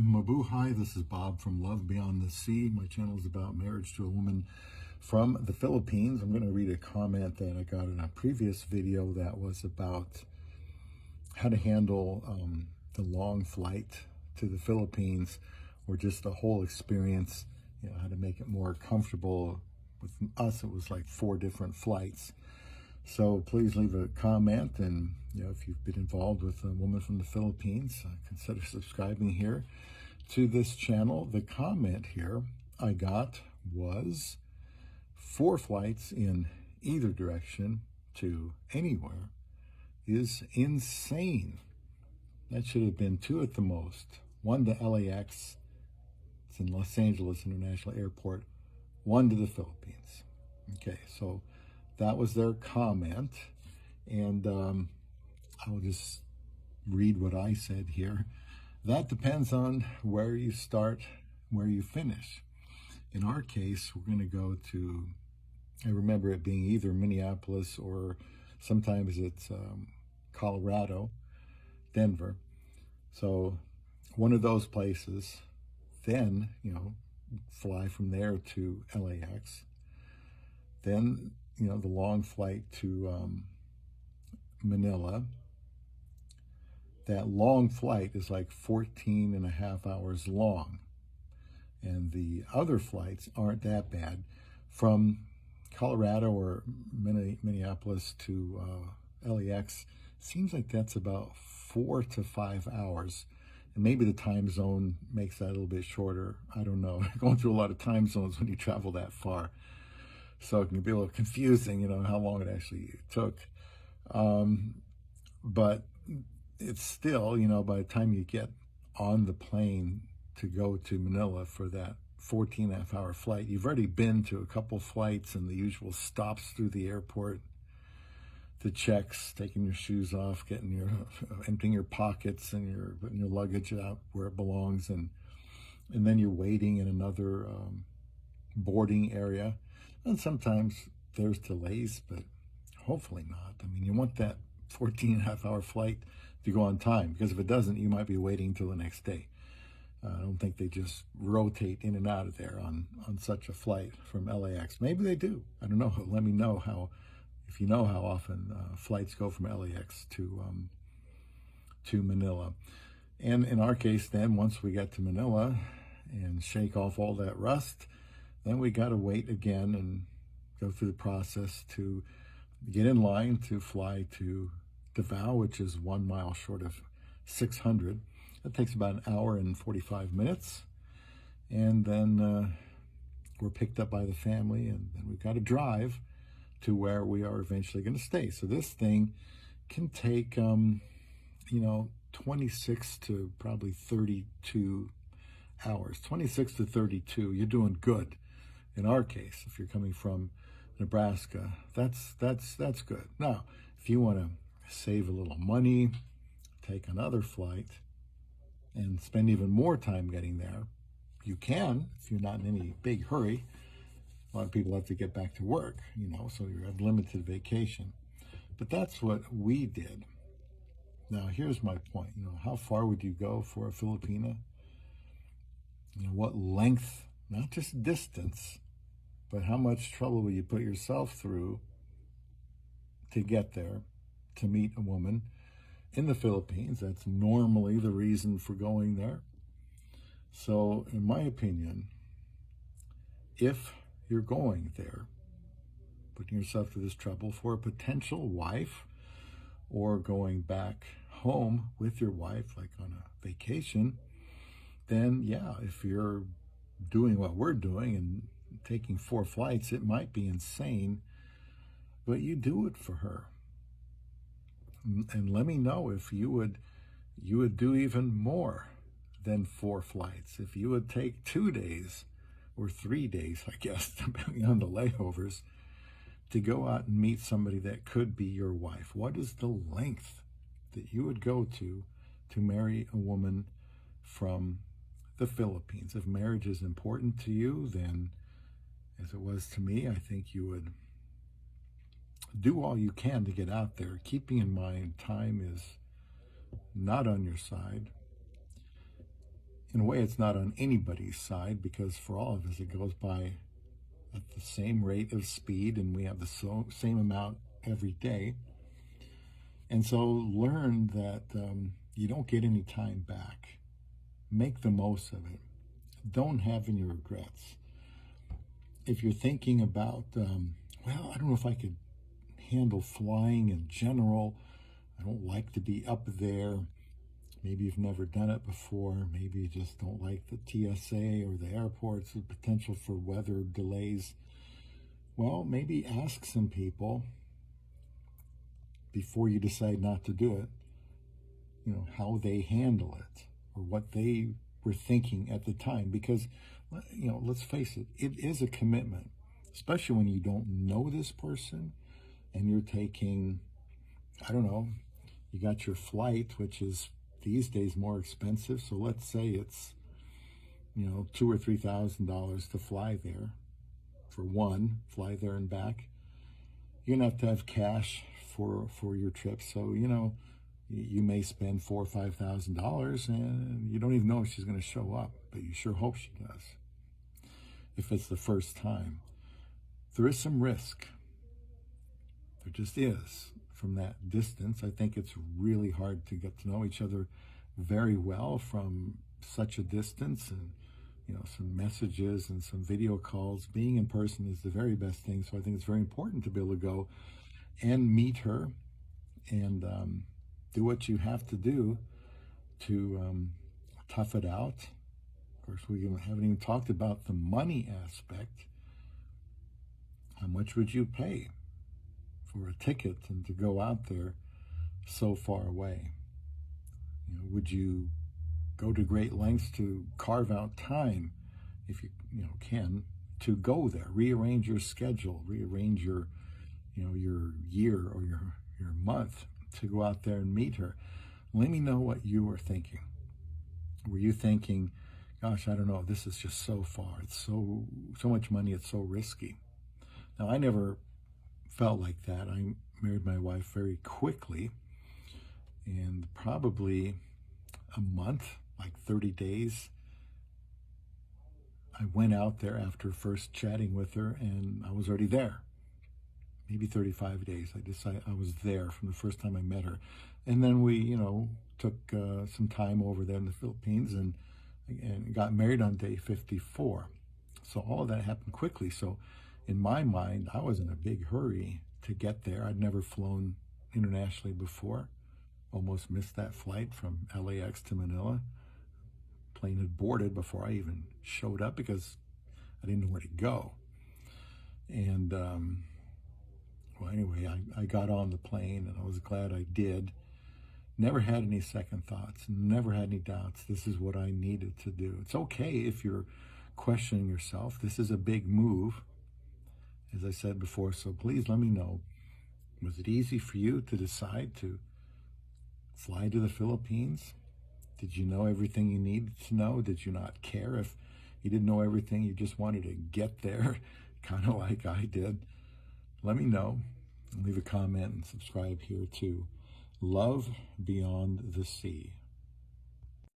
Mabuhay, this is Bob from Love Beyond the Sea. My channel is about marriage to a woman from the Philippines. I'm going to read a comment that I got in a previous video that was about how to handle the long flight to the Philippines, or just the whole experience, how to make it more comfortable. With us, it was like 4 different flights. So please leave a comment, and if you've been involved with a woman from the Philippines, consider subscribing here to this channel. The comment here I got was 4 flights in either direction to anywhere is insane. That should have been 2 at the most. 1 to LAX, it's in Los Angeles International Airport, 1 to the Philippines. Okay, so that was their comment, and I'll just read what I said here. That depends on where you start, where you finish. In our case, we're going to go to, I remember it being either Minneapolis or sometimes it's Colorado, Denver. So one of those places, then, fly from there to LAX. Then, the long flight to Manila. That long flight is like 14 and a half hours long. And the other flights aren't that bad. From Colorado or Minneapolis to LAX, seems like that's about 4 to 5 hours. And maybe the time zone makes that a little bit shorter. I don't know. Going through a lot of time zones when you travel that far. So it can be a little confusing, how long it actually took. But it's still, by the time you get on the plane to go to Manila for that 14.5-hour flight, you've already been to a couple flights and the usual stops through the airport, the checks, taking your shoes off, emptying your pockets, and putting your luggage out where it belongs, and then you're waiting in another boarding area. And sometimes there's delays, but hopefully not. I mean, you want that 14.5-hour flight to go on time, because if it doesn't, you might be waiting till the next day. I don't think they just rotate in and out of there on such a flight from LAX. Maybe they do. I don't know. Let me know if you know how often flights go from LAX to Manila. And in our case, then, once we get to Manila and shake off all that rust, then we got to wait again and go through the process to get in line to fly to Davao, which is 1 mile short of 600. That takes about an hour and 45 minutes. And then we're picked up by the family, and then we've got to drive to where we are eventually going to stay. So this thing can take, 26 to probably 32 hours. 26 to 32, you're doing good. In our case, if you're coming from Nebraska, that's good. Now, if you want to save a little money, take another flight, and spend even more time getting there, you can, if you're not in any big hurry. A lot of people have to get back to work, so you have limited vacation. But that's what we did. Now, here's my point. How far would you go for a Filipina? What length, not just distance, but how much trouble will you put yourself through to get there, to meet a woman in the Philippines? That's normally the reason for going there. So, in my opinion, if you're going there, putting yourself through this trouble for a potential wife, or going back home with your wife, like on a vacation, then yeah, if you're doing what we're doing and taking 4 flights, it might be insane, but you do it for her. And let me know if you would do even more than 4 flights. If you would take 2 days or 3 days, I guess, depending on the layovers, to go out and meet somebody that could be your wife. What is the length that you would go to marry a woman from the Philippines? If marriage is important to you, then, as it was to me, I think you would do all you can to get out there, keeping in mind time is not on your side. in a way, it's not on anybody's side, because for all of us, it goes by at the same rate of speed, and we have the same amount every day. And so learn that you don't get any time back. Make the most of it. Don't have any regrets. If you're thinking about, well, I don't know if I could handle flying in general. I don't like to be up there. Maybe you've never done it before. Maybe you just don't like the TSA or the airports, the potential for weather delays. Well, maybe ask some people before you decide not to do it, how they handle it or what they were thinking at the time. Because, let's face it, it is a commitment, especially when you don't know this person and you're taking, I don't know, you got your flight, which is these days more expensive. So let's say it's, $2,000 or $3,000 to fly there for one, fly there and back. You're gonna have to have cash for your trip. So, you may spend $4,000 or $5,000 and you don't even know if she's gonna show up, but you sure hope she does. If it's the first time, there is some risk. There just is. From that distance, I think it's really hard to get to know each other very well from such a distance, and some messages and some video calls. Being in person is the very best thing. So I think it's very important to be able to go and meet her and do what you have to do to tough it out. Of course, we haven't even talked about the money aspect. How much would you pay for a ticket and to go out there so far away? Would you go to great lengths to carve out time, if you can, to go there? Rearrange your schedule, rearrange your your year or your month to go out there and meet her. Let me know what you were thinking. Were you thinking, gosh, I don't know, this is just so far, it's so much money, it's so risky? Now, I never felt like that. I married my wife very quickly, and probably a month, like 30 days, I went out there after first chatting with her, and I was already there. Maybe 35 days. I was there from the first time I met her. And then we, took some time over there in the Philippines and got married on day 54. So all of that happened quickly. So in my mind, I was in a big hurry to get there. I'd never flown internationally before. Almost missed that flight from LAX to Manila. Plane had boarded before I even showed up because I didn't know where to go. And well, anyway, I got on the plane, and I was glad I did. Never had any second thoughts, never had any doubts. This is what I needed to do. It's okay if you're questioning yourself. This is a big move, as I said before, so please let me know. Was it easy for you to decide to fly to the Philippines? Did you know everything you needed to know? Did you not care if you didn't know everything? You just wanted to get there, kind of like I did. Let me know. Leave a comment and subscribe here to Love Beyond the Sea.